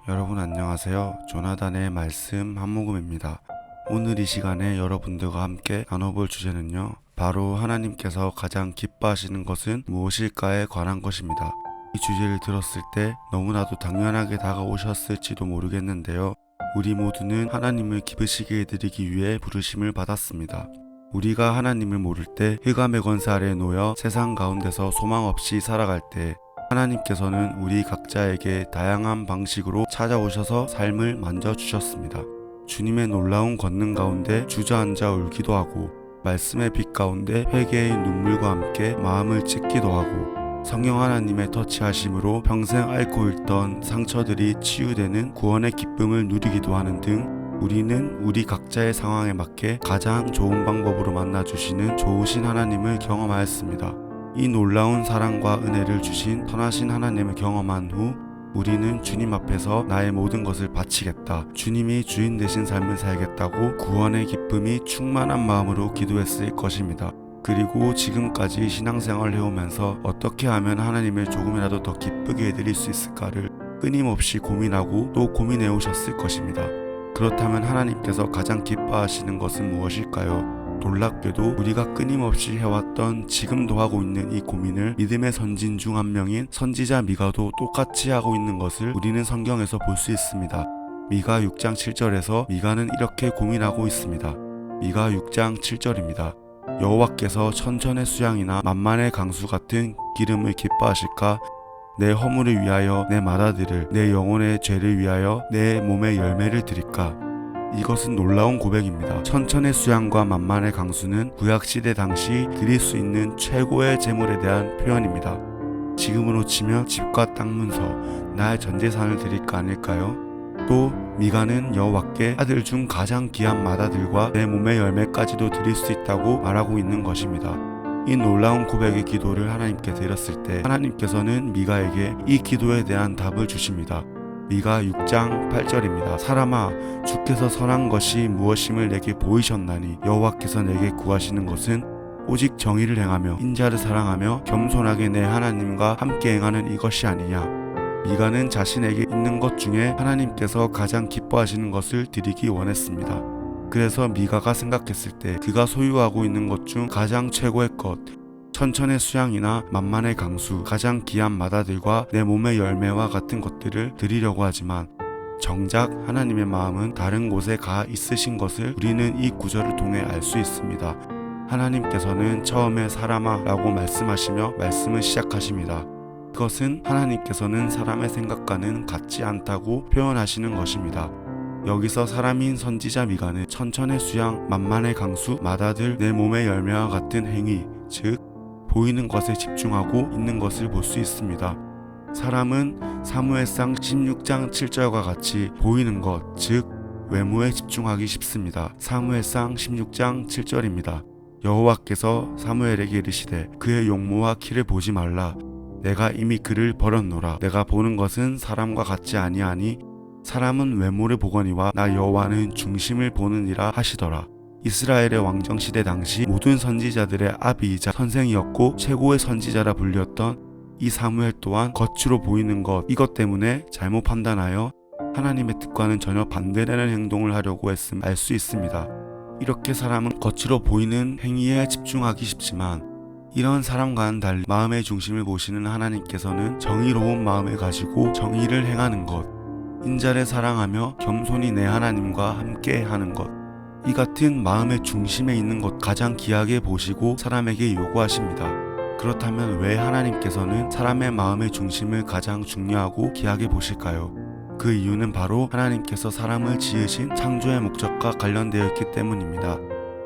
여러분 안녕하세요. 조나단의 말씀 한모금입니다. 오늘 이 시간에 여러분들과 함께 나눠볼 주제는요, 바로 하나님께서 가장 기뻐하시는 것은 무엇일까에 관한 것입니다. 이 주제를 들었을 때 너무나도 당연하게 다가오셨을지도 모르겠는데요, 우리 모두는 하나님을 기쁘시게 해드리기 위해 부르심을 받았습니다. 우리가 하나님을 모를 때 흑암의 권세 아래에 놓여 세상 가운데서 소망 없이 살아갈 때 하나님께서는 우리 각자에게 다양한 방식으로 찾아오셔서 삶을 만져주셨습니다. 주님의 놀라운 권능 가운데 주저앉아 울기도 하고, 말씀의 빛 가운데 회개의 눈물과 함께 마음을 찢기도 하고, 성령 하나님의 터치하심으로 평생 앓고 있던 상처들이 치유되는 구원의 기쁨을 누리기도 하는 등, 우리는 우리 각자의 상황에 맞게 가장 좋은 방법으로 만나주시는 좋으신 하나님을 경험하였습니다. 이 놀라운 사랑과 은혜를 주신 선하신 하나님을 경험한 후 우리는 주님 앞에서 나의 모든 것을 바치겠다, 주님이 주인 되신 삶을 살겠다고 구원의 기쁨이 충만한 마음으로 기도했을 것입니다. 그리고 지금까지 신앙생활을 해오면서 어떻게 하면 하나님을 조금이라도 더 기쁘게 해드릴 수 있을까를 끊임없이 고민하고 또 고민해 오셨을 것입니다. 그렇다면 하나님께서 가장 기뻐하시는 것은 무엇일까요? 놀랍게도 우리가 끊임없이 해왔던, 지금도 하고 있는 이 고민을 믿음의 선진 중 한 명인 선지자 미가도 똑같이 하고 있는 것을 우리는 성경에서 볼 수 있습니다. 미가 6장 7절에서 미가는 이렇게 고민하고 있습니다. 미가 6장 7절입니다. 여호와께서 천천의 수양이나 만만의 강수 같은 기름을 기뻐하실까? 내 허물을 위하여 내 맏아들을, 내 영혼의 죄를 위하여 내 몸의 열매를 드릴까? 이것은 놀라운 고백입니다. 천천의 수양과 만만의 강수는 구약시대 당시 드릴 수 있는 최고의 제물에 대한 표현입니다. 지금으로 치면 집과 땅 문서, 나의 전재산을 드릴까 아닐까요? 또 미가는 여호와께 아들 중 가장 귀한 맏아들과 내 몸의 열매까지도 드릴 수 있다고 말하고 있는 것입니다. 이 놀라운 고백의 기도를 하나님께 드렸을 때 하나님께서는 미가에게 이 기도에 대한 답을 주십니다. 미가 6장 8절입니다. 사람아, 주께서 선한 것이 무엇임을 내게 보이셨나니 여호와께서 내게 구하시는 것은 오직 정의를 행하며 인자를 사랑하며 겸손하게 내 하나님과 함께 행하는 이것이 아니냐. 미가는 자신에게 있는 것 중에 하나님께서 가장 기뻐하시는 것을 드리기 원했습니다. 그래서 미가가 생각했을 때 그가 소유하고 있는 것 중 가장 최고의 것, 천천의 수양이나 만만의 강수, 가장 귀한 맏아들과 내 몸의 열매와 같은 것들을 드리려고 하지만, 정작 하나님의 마음은 다른 곳에 가 있으신 것을 우리는 이 구절을 통해 알 수 있습니다. 하나님께서는 처음에 사람아 라고 말씀하시며 말씀을 시작하십니다. 이것은 하나님께서는 사람의 생각과는 같지 않다고 표현하시는 것입니다. 여기서 사람인 선지자 미가는 천천의 수양, 만만의 강수, 맏아들, 내 몸의 열매와 같은 행위, 즉 보이는 것에 집중하고 있는 것을 볼 수 있습니다. 사람은 사무엘상 16장 7절과 같이 보이는 것, 즉 외모에 집중하기 쉽습니다. 사무엘상 16장 7절입니다. 여호와께서 사무엘에게 이르시되 그의 용모와 키를 보지 말라. 내가 이미 그를 버렸노라. 내가 보는 것은 사람과 같지 아니하니 사람은 외모를 보거니와 나 여호와는 중심을 보느니라 하시더라. 이스라엘의 왕정시대 당시 모든 선지자들의 아비이자 선생이었고 최고의 선지자라 불렸던 이 사무엘 또한 겉으로 보이는 것, 이것 때문에 잘못 판단하여 하나님의 뜻과는 전혀 반대되는 행동을 하려고 했음 알 수 있습니다. 이렇게 사람은 겉으로 보이는 행위에 집중하기 쉽지만, 이런 사람과는 달리 마음의 중심을 보시는 하나님께서는 정의로운 마음을 가지고 정의를 행하는 것, 인자를 사랑하며 겸손히 내 하나님과 함께 하는 것, 이 같은 마음의 중심에 있는 것 가장 귀하게 보시고 사람에게 요구하십니다. 그렇다면 왜 하나님께서는 사람의 마음의 중심을 가장 중요하고 귀하게 보실까요? 그 이유는 바로 하나님께서 사람을 지으신 창조의 목적과 관련되어 있기 때문입니다.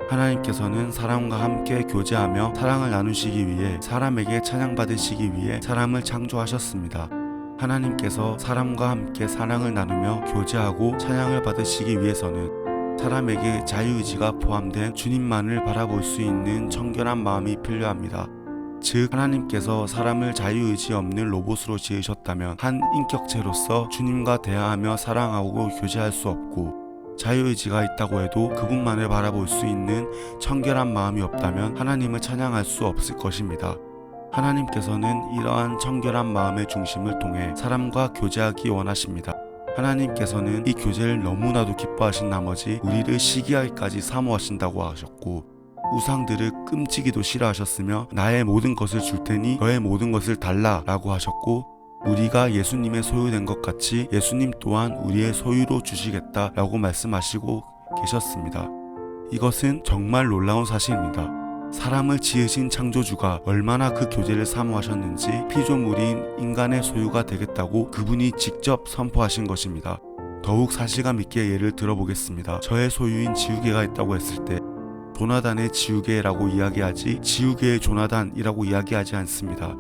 하나님께서는 사람과 함께 교제하며 사랑을 나누시기 위해, 사람에게 찬양받으시기 위해 사람을 창조하셨습니다. 하나님께서 사람과 함께 사랑을 나누며 교제하고 찬양을 받으시기 위해서는 사람에게 자유의지가 포함된 주님만을 바라볼 수 있는 청결한 마음이 필요합니다. 즉 하나님께서 사람을 자유의지 없는 로봇으로 지으셨다면 한 인격체로서 주님과 대화하며 사랑하고 교제할 수 없고, 자유의지가 있다고 해도 그분만을 바라볼 수 있는 청결한 마음이 없다면 하나님을 찬양할 수 없을 것입니다. 하나님께서는 이러한 청결한 마음의 중심을 통해 사람과 교제하기 원하십니다. 하나님께서는 이 교제를 너무나도 기뻐하신 나머지 우리를 시기하기까지 사모하신다고 하셨고, 우상들을 끔찍이도 싫어하셨으며 나의 모든 것을 줄 테니 너의 모든 것을 달라 라고 하셨고, 우리가 예수님의 소유된 것 같이 예수님 또한 우리의 소유로 주시겠다 라고 말씀하시고 계셨습니다. 이것은 정말 놀라운 사실입니다. 사람을 지으신 창조주가 얼마나 그 교제를 사모하셨는지 피조물인 인간의 소유가 되겠다고 그분이 직접 선포하신 것입니다. 더욱 사실감 있게 예를 들어보겠습니다. 저의 소유인 지우개가 있다고 했을 때 조나단의 지우개라고 이야기하지 지우개의 조나단이라고 이야기하지 않습니다.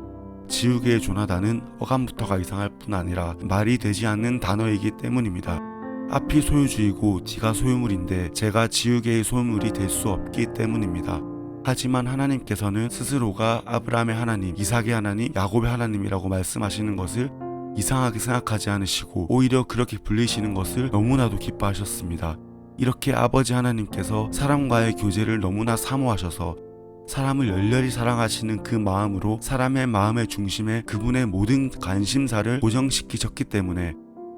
지우개의 조나단은 어감부터가 이상할 뿐 아니라 말이 되지 않는 단어이기 때문입니다. 앞이 소유주이고 뒤가 소유물인데 제가 지우개의 소유물이 될 수 없기 때문입니다. 하지만 하나님께서는 스스로가 아브라함의 하나님, 이삭의 하나님, 야곱의 하나님이라고 말씀하시는 것을 이상하게 생각하지 않으시고 오히려 그렇게 불리시는 것을 너무나도 기뻐하셨습니다. 이렇게 아버지 하나님께서 사람과의 교제를 너무나 사모하셔서 사람을 열렬히 사랑하시는 그 마음으로 사람의 마음의 중심에 그분의 모든 관심사를 고정시키셨기 때문에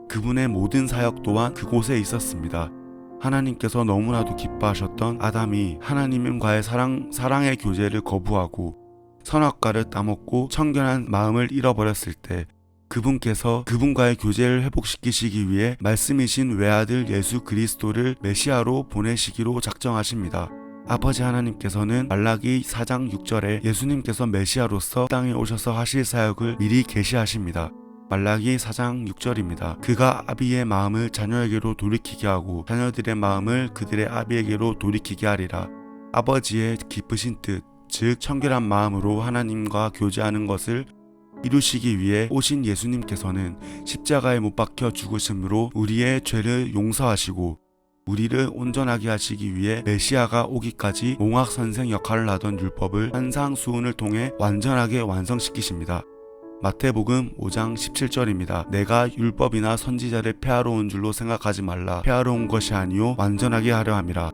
그분의 모든 사역 또한 그곳에 있었습니다. 하나님께서 너무나도 기뻐하셨던 아담이 하나님과의 사랑의 교제를 거부하고 선악과를 따먹고 청결한 마음을 잃어버렸을 때 그분께서 그분과의 교제를 회복시키시기 위해 말씀이신 외아들 예수 그리스도를 메시아로 보내시기로 작정하십니다. 아버지 하나님께서는 말라기 4장 6절에 예수님께서 메시아로서 땅에 오셔서 하실 사역을 미리 계시하십니다. 말라기 4장 6절입니다. 그가 아비의 마음을 자녀에게로 돌이키게 하고 자녀들의 마음을 그들의 아비에게로 돌이키게 하리라. 아버지의 기쁘신 뜻, 즉 청결한 마음으로 하나님과 교제하는 것을 이루시기 위해 오신 예수님께서는 십자가에 못 박혀 죽으심으로 우리의 죄를 용서하시고 우리를 온전하게 하시기 위해 메시아가 오기까지 몽학선생 역할을 하던 율법을 산상수훈을 통해 완전하게 완성시키십니다. 마태복음 5장 17절입니다. 내가 율법이나 선지자를 폐하러 온 줄로 생각하지 말라. 폐하러 온 것이 아니요 완전하게 하려 함이라.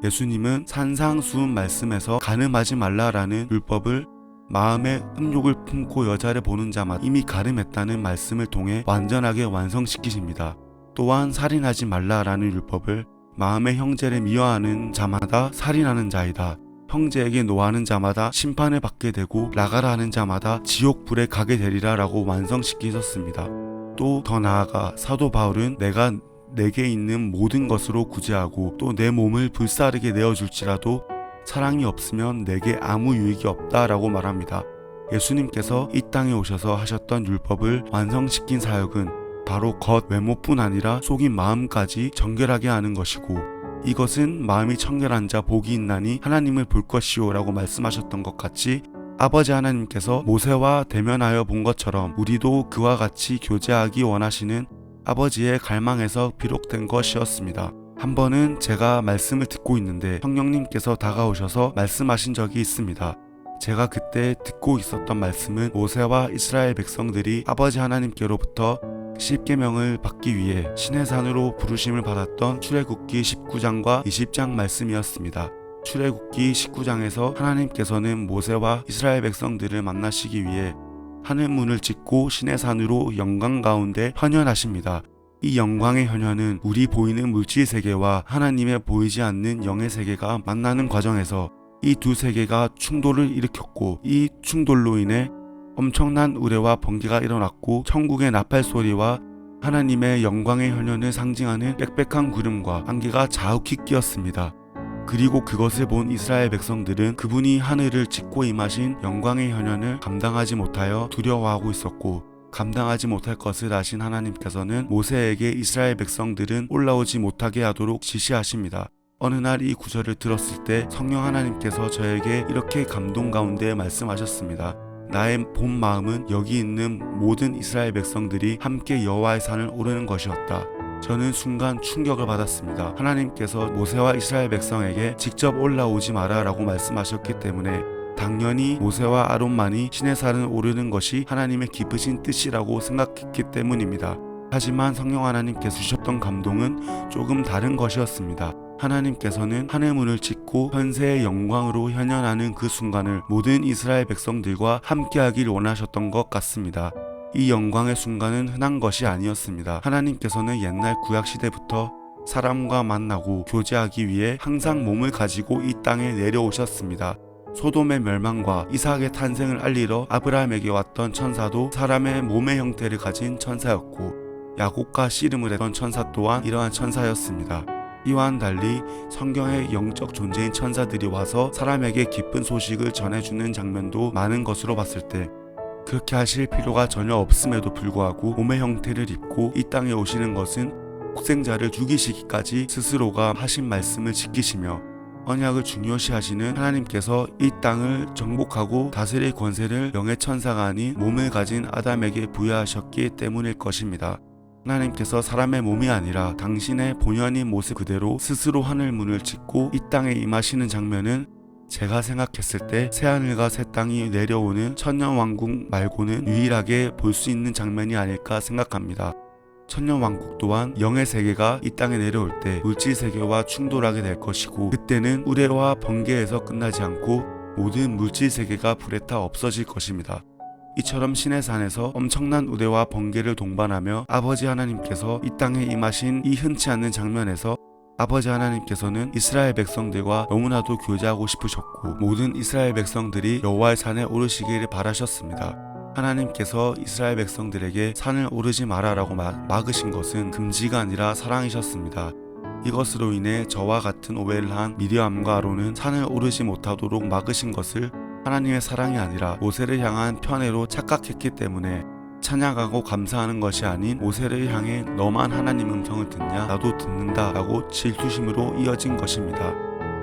예수님은 산상수훈 말씀에서 간음하지 말라라는 율법을 마음에 음욕을 품고 여자를 보는 자마다 이미 가름했다는 말씀을 통해 완전하게 완성시키십니다. 또한 살인하지 말라라는 율법을 마음의 형제를 미워하는 자마다 살인하는 자이다. 형제에게 노하는 자마다 심판을 받게 되고 나가라 하는 자마다 지옥불에 가게 되리라 라고 완성시키셨습니다. 또 더 나아가 사도 바울은 내가 내게 있는 모든 것으로 구제하고 또 내 몸을 불사르게 내어줄지라도 사랑이 없으면 내게 아무 유익이 없다 라고 말합니다. 예수님께서 이 땅에 오셔서 하셨던 율법을 완성시킨 사역은 바로 겉 외모뿐 아니라 속인 마음까지 정결하게 하는 것이고, 이것은 마음이 청결한 자 복이 있나니 하나님을 볼 것이요 라고 말씀하셨던 것 같이 아버지 하나님께서 모세와 대면하여 본 것처럼 우리도 그와 같이 교제하기 원하시는 아버지의 갈망에서 비롯된 것이었습니다. 한 번은 제가 말씀을 듣고 있는데 성령님께서 다가오셔서 말씀하신 적이 있습니다. 제가 그때 듣고 있었던 말씀은 모세와 이스라엘 백성들이 아버지 하나님께로부터 십계명을 받기 위해 시내산으로 부르심을 받았던 출애굽기 19장과 20장 말씀이었습니다. 출애굽기 19장에서 하나님께서는 모세와 이스라엘 백성들을 만나시기 위해 하늘문을 짓고 시내산으로 영광 가운데 현현하십니다. 이 영광의 현현은 우리 보이는 물질 세계와 하나님의 보이지 않는 영의 세계가 만나는 과정에서 이 두 세계가 충돌을 일으켰고, 이 충돌로 인해 엄청난 우레와 번개가 일어났고 천국의 나팔 소리와 하나님의 영광의 현현을 상징하는 빽빽한 구름과 안개가 자욱히 끼었습니다. 그리고 그것을 본 이스라엘 백성들은 그분이 하늘을 찢고 임하신 영광의 현현을 감당하지 못하여 두려워하고 있었고, 감당하지 못할 것을 아신 하나님께서는 모세에게 이스라엘 백성들은 올라오지 못하게 하도록 지시하십니다. 어느 날 이 구절을 들었을 때 성령 하나님께서 저에게 이렇게 감동 가운데 말씀하셨습니다. 나의 본 마음은 여기 있는 모든 이스라엘 백성들이 함께 여호와의 산을 오르는 것이었다. 저는 순간 충격을 받았습니다. 하나님께서 모세와 이스라엘 백성에게 직접 올라오지 마라 라고 말씀하셨기 때문에 당연히 모세와 아론만이 시내산을 오르는 것이 하나님의 기쁘신 뜻이라고 생각했기 때문입니다. 하지만 성령 하나님께서 주셨던 감동은 조금 다른 것이었습니다. 하나님께서는 하늘문을 짓고 현세의 영광으로 현현하는 그 순간을 모든 이스라엘 백성들과 함께하길 원하셨던 것 같습니다. 이 영광의 순간은 흔한 것이 아니었습니다. 하나님께서는 옛날 구약시대부터 사람과 만나고 교제하기 위해 항상 몸을 가지고 이 땅에 내려오셨습니다. 소돔의 멸망과 이삭의 탄생을 알리러 아브라함에게 왔던 천사도 사람의 몸의 형태를 가진 천사였고, 야곱과 씨름을 했던 천사 또한 이러한 천사였습니다. 이와는 달리 성경의 영적 존재인 천사들이 와서 사람에게 기쁜 소식을 전해주는 장면도 많은 것으로 봤을 때 그렇게 하실 필요가 전혀 없음에도 불구하고 몸의 형태를 입고 이 땅에 오시는 것은 독생자를 죽이시기까지 스스로가 하신 말씀을 지키시며 언약을 중요시하시는 하나님께서 이 땅을 정복하고 다스릴 권세를 영의 천사가 아닌 몸을 가진 아담에게 부여하셨기 때문일 것입니다. 하나님께서 사람의 몸이 아니라 당신의 본연인 모습 그대로 스스로 하늘문을 짓고 이 땅에 임하시는 장면은 제가 생각했을 때 새하늘과 새 땅이 내려오는 천년왕국 말고는 유일하게 볼 수 있는 장면이 아닐까 생각합니다. 천년왕국 또한 영의 세계가 이 땅에 내려올 때 물질 세계와 충돌하게 될 것이고, 그때는 우레와 번개에서 끝나지 않고 모든 물질 세계가 불에 타 없어질 것입니다. 이처럼 신의 산에서 엄청난 우레와 번개를 동반하며 아버지 하나님께서 이 땅에 임하신 이 흔치 않는 장면에서 아버지 하나님께서는 이스라엘 백성들과 너무나도 교제하고 싶으셨고, 모든 이스라엘 백성들이 여호와의 산에 오르시기를 바라셨습니다. 하나님께서 이스라엘 백성들에게 산을 오르지 마라라고 막으신 것은 금지가 아니라 사랑이셨습니다. 이것으로 인해 저와 같은 오해를 한 미리암과 아론은 산을 오르지 못하도록 막으신 것을 하나님의 사랑이 아니라 모세를 향한 편애로 착각했기 때문에 찬양하고 감사하는 것이 아닌 모세를 향해 너만 하나님 음성을 듣냐, 나도 듣는다 라고 질투심으로 이어진 것입니다.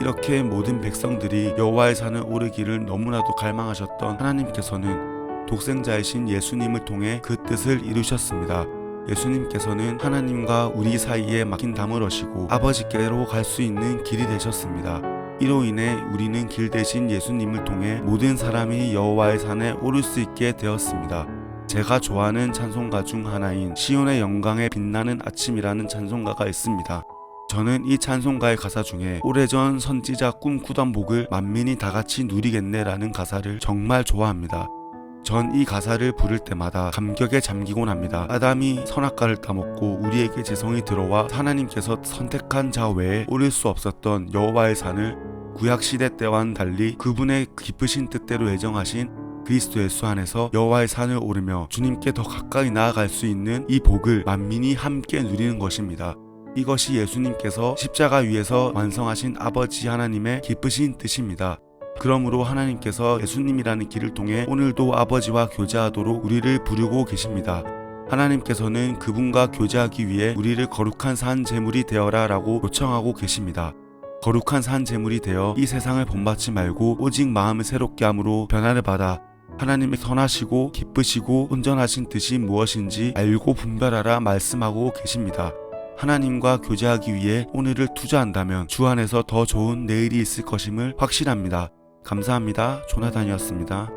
이렇게 모든 백성들이 여호와의 산을 오르기를 너무나도 갈망하셨던 하나님께서는 독생자이신 예수님을 통해 그 뜻을 이루셨습니다. 예수님께서는 하나님과 우리 사이에 막힌 담을 어시고 아버지께로 갈 수 있는 길이 되셨습니다. 이로 인해 우리는 길 대신 예수님을 통해 모든 사람이 여호와의 산에 오를 수 있게 되었습니다. 제가 좋아하는 찬송가 중 하나인 시온의 영광에 빛나는 아침이라는 찬송가가 있습니다. 저는 이 찬송가의 가사 중에 오래전 선지자 꿈꾸던 복을 만민이 다같이 누리겠네 라는 가사를 정말 좋아합니다. 전 이 가사를 부를 때마다 감격에 잠기곤 합니다. 아담이 선악과를 따먹고 우리에게 재성이 들어와 하나님께서 선택한 자 외에 오를 수 없었던 여호와의 산을 구약시대 때와는 달리 그분의 깊으신 뜻대로 예정하신 그리스도 예수 안에서 여호와의 산을 오르며 주님께 더 가까이 나아갈 수 있는 이 복을 만민이 함께 누리는 것입니다. 이것이 예수님께서 십자가 위에서 완성하신 아버지 하나님의 기쁘신 뜻입니다. 그러므로 하나님께서 예수님이라는 길을 통해 오늘도 아버지와 교제하도록 우리를 부르고 계십니다. 하나님께서는 그분과 교제하기 위해 우리를 거룩한 산 제물이 되어라 라고 요청하고 계십니다. 거룩한 산 제물이 되어 이 세상을 본받지 말고 오직 마음을 새롭게 함으로 변화를 받아 하나님의 선하시고 기쁘시고 온전하신 뜻이 무엇인지 알고 분별하라 말씀하고 계십니다. 하나님과 교제하기 위해 오늘을 투자한다면 주 안에서 더 좋은 내일이 있을 것임을 확신합니다. 감사합니다. 조나단이었습니다.